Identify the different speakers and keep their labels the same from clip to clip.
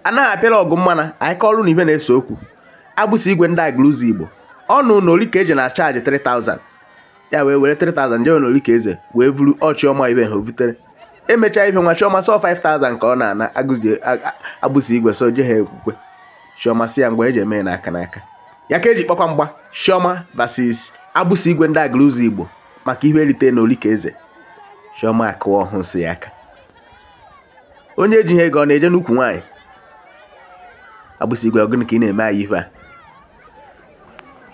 Speaker 1: anaghị apịala ọgụ mmana anyị kọọrụ na ibe na-ese okwu agbụsị igwe ndị Aguluzigbo ọnụ na Olike Eze na chaji 3000 ya wee were 3000 jewe na Olike Eze wee vuru Chioma ibe ha vutere emechaa ibe nwa Chioma sọ 5000 ka ọ na-ana agbụsị igwe so je ha ekwukwe Chioma si ya ngwa eji eme n'aka ya ka eji kpọkwa mgba Chioma vs agbụsị igwe ndị Aguluzigbo maka ihe erite na Olike Eze. Chioma akụwa ọhụụ si ya aka onye eji ihe ego ọ na-eje n'ukwu nwaanyị agbụsị igwe ọgụnụ ka ị na-eme anyị ife a.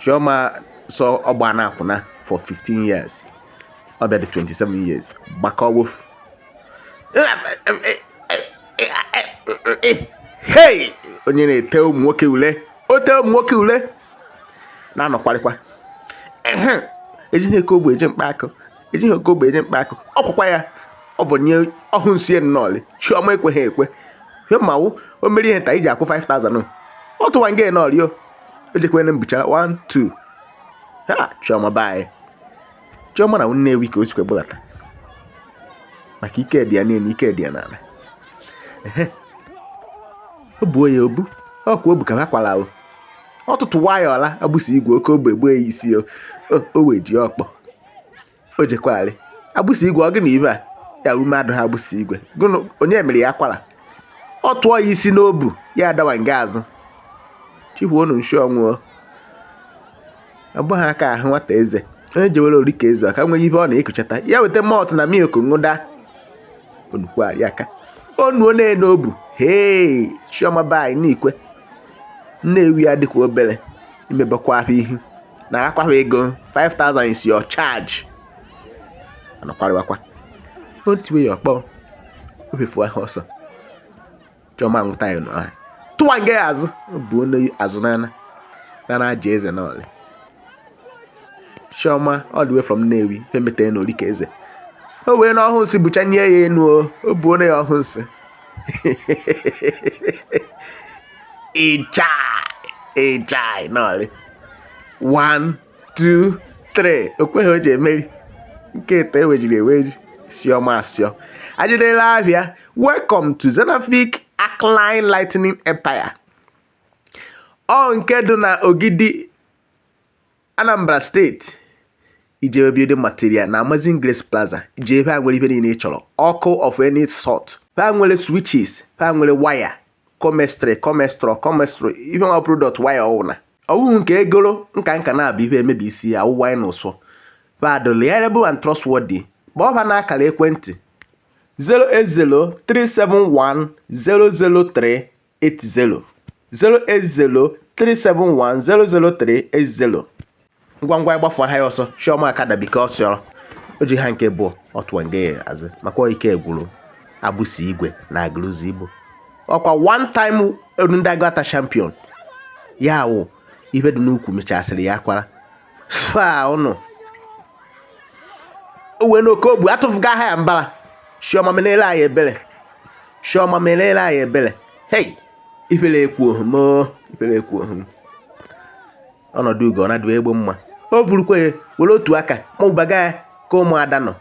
Speaker 1: Chioma sọ ọgba na-akwụna for 15 years ọ bịa dị 27 years gbakọ wofu hey onye na-ete ụmụ nwoke ule ote ụmụ nwoke ule na-anọkwarịkwa ejighị eke ogbe eje mkpakụ ejighị eke ogbe eje mkpakụ ọkwụkwa ya ọ bụ nye ọhụụ sie nnọọlị Chioma ekweghị ekwe mmanwụ o mere ihe nta iji akwụ 5000 ọ tụwa nge nọọlị o ejekwene mbuchara 1 2 ha Chioma bye Chioma na Nnewi ka o sikwe gbulata maka ike dị ya n'elu ike dị ya n'ala o buo ya obu ọkwa obu ka ha kwala o ọtụtụ wayọla agbụsị igwe oke ogbe gbuo ya isi o weji ọkpọ o jekwari agbụsị igwe ọ gị na ibe a ya ume adụghị agbụsị igwe gụnụ onye mere ya kwala ọ tụọ ya isi n'obu ya adawa nga azụ chihuonu nshi ọnwụọ abụghị aka ahụ nwata eze onye jewere Olike Eze aka nwere ibe ọ na-ekuchata ya weta mọtụ na milk ṅụda onukwari aka onuo n'obu hee Chioma bai n'ikwe Nnewi ya dịkwa obere imebekwa ahụ ihu na akwaghị ego 5000 is your charge anọkwarịwakwa otiwe ya ọkpọ ofefu ahụ ọsọ Chioma nwụta ya n'ọha tụwa nga ya azụ bụ onye azụ nana aja eze n'ọlị Chioma all the way from Nnewi femete na Olike Eze o wee na ọhụụ si bụcha nye ya enu o bụ onye ya ọhụụ nsị ijai n'ọlị 1 2 3 okweghị o ji emeri nke eto ewejiri eweji Chioma asịọ ajidela ahịa. Welcome to Zenafik Alkaline Lightning Empire ọ nke dị na Ogidi Anambra steeti ije building material na Amazing Grace Plaza ije ebe a nwere ibe niile ị chọrọ ọkụ of any sort ha nwere switches ha nwere wire comestro ibe nwa product wire ọwụna ọwụhụ nke egoro nka na-abụ ibe emebi isi ya awụwa na ụsọ bado reliable and trustworthy kpọọ na akara ekwentị 08037100380 08037100380 ngwa ịgbafu aha ya ọsọ Chioma akada bike ọsọ o ji ha nke bụ ọtụwa nge azụ maka ike egwuru agbụsị igwe na Aguluzigbo ọkwa one time ndị Aguata champion ya wụ ibe dị n'ukwu mechasịrị ya akwara fa ụnụ owe n'oke ogbu atụfuga aha ya mbara Chioma menele anyị ebere hey ifele ekwu ohum ọnọdụ ugo ọ na-adụ egbo mma o vurukwa ya were otu aka ma ụbaga ya ka ụmụada nọ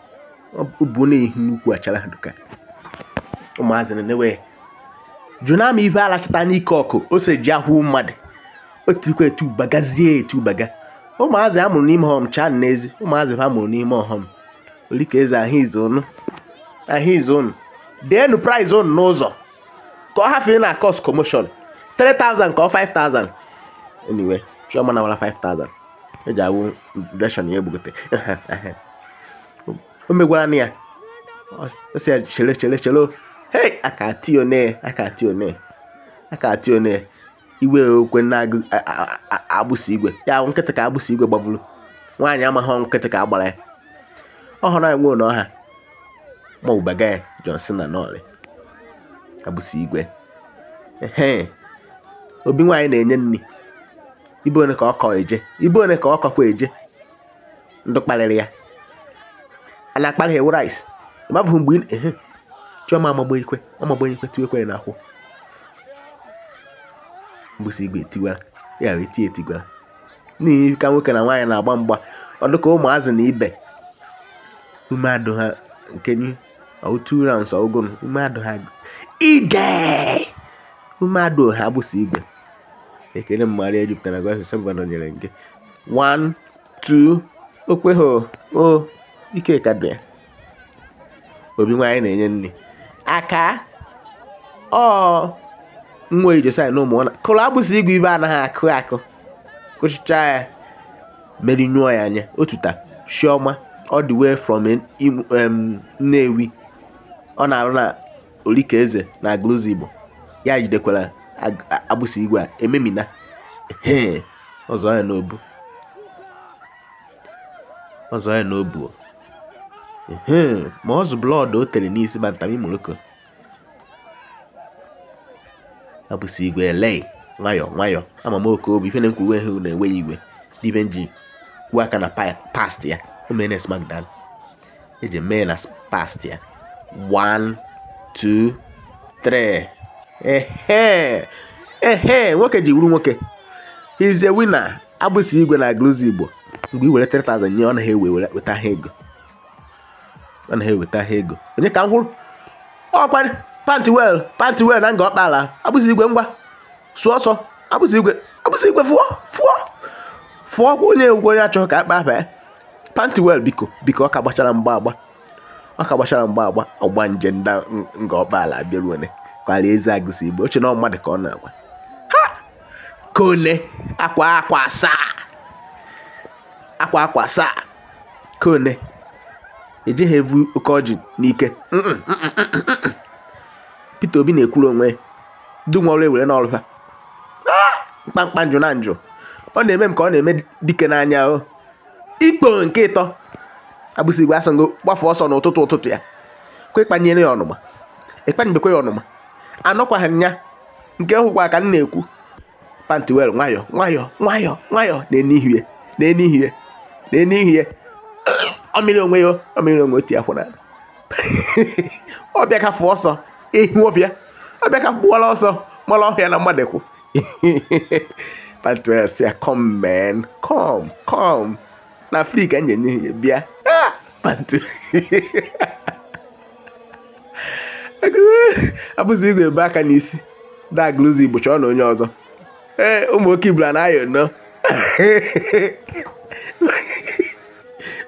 Speaker 1: bụ n'ihu n'ukwu achara duka ụmụazị na-ewe junama ibe alachata n'ike ọkụ o se ji ahụ mmadụ o tirikwa etubaga ụmụazị amụrụ n'ime ọhọm chaa n'ezi ụmụazị ha mụrụ n'ime ọhọm Olike Eze ahụ izonu deenu price unu n'ụzọ ka ọ hafee na cost commotion 3000 ka ọ 5000 anyway Chioma na wala 5000 eji awụ version ya egbugote o megwara na ya o si chere hey aka ati one iwe okwe na agbụsị igwe ya nkịtị ka agbụsị igwe gbaburu nwaanyị amaghị nkịtị ka agbara ya ọ hụrụ enwe n'ọha ma ụbaga ya Johnson na nọọlị agbụsị igwe obi nwaanyị na-enye nri ibe one ka ọ kọkwa eje ndụ kparịrị ya a na-akparị ewu rice mabụ mgbe Chioma amagbenyekwe tiwekwere na akwụ agbụsị igwe tiwara ya wee etigwara n'ihi ka nwoke na nwaanyị na-agba mgba ọ dịka ụmụazị na ibe ume adụ ha nke ni 2 rounds ogun ume adụ ha ide mmadụ ha Agbụsigwe ekele mmara ejupụtara gwa sọsọ nọnyere nke 1 2 okweho o ike ka dị ya obi nwaanyị na-enye nri aka nwa Ijosai na ụmụ kụrụ Agbụsigwe ibe anaghị akụ kụchicha ya merinyụọ ya anya otuta Chioma all the way from Nnewi ọ na-arụ na Olikeeze na Aguluzigbo ya jidekwara Agbụsigwe a ememina ọzọ ya n'obu ma ọ zụ blọọdụ o tere n'isi bantami Morocco Agbụsigwe ele nwayọ amamoke obi ife na-ekwu uwe hụ na-enwe igwe dibe nji kwuo aka na past ya o mee na SmackDown eji mee na past ya 1 2 3 nwoke ji wuru nwoke he's a winner Agbụsigwe na Aguluzigbo mgbe i were 3000 nye ọ naghị weta ha ego onye ka m hụrụ ọkwa pantiwel na nga ọkpala Agbụsigwe ngwa sụọ ọsọ Agbụsigwe fụọ onye egwu onye achọghị ka akpa afa ya pantiwel biko ọ ka gbachara mgba agba ọgba nje nga ọkpala abịaruone kwara eze Agbụsigwe oche na mmadụ ka ọ na-agwa ha kone akwa asaa kone ejeghị evu oke ọjị n'ike Peter Obi na-ekwuru onwe dum ọrụ ewere n'ọrụ ha mkpamkpa njụ na njụ ọ na-eme m ka ọ na-eme dike n'anya o ikpo nke ịtọ Agbụsigwe asọgo gbafe ọsọ n'ụtụtụ ya kwe ịkpanyere ya ọnụma ịkpanyebekwe ya ọnụma anọkwaghị ya nke hụkwa ka m na-ekwu pantiwel nwayọ na-enihie ọmịrị onwe otu ya kwụrụ ọbịa ka fụ ọsọ ehi ọbịa ka gbuola ọsọ mara ọhịa na mmadụ ekwu pantiwel si ya come man come na Afrika nye bịa Agbụsigwe ebe aka n'isi da Aguluzigbo chọọ na onye ọzọ ụmụ oke ibula na-ayọ nọ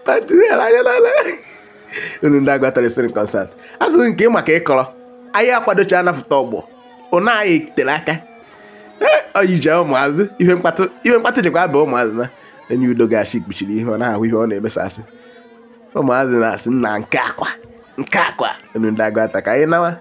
Speaker 1: pantiwel anya n'ala unu ndị Aguata resịrị kọnsat asụrụ nke maka ịkọrọ anyị akwadocha anapụta ọgbọ ụna anyị tere aka oyije ụmụazụ ihe mkpatụ jikwa aba ụmụazụ na enye udo gachi kpuchiri ihe ọ na-ahụ ihe ọ na-emesasị ụmụazụ na-asị nna nke akwa unu ndị Aguata ka anyị nawa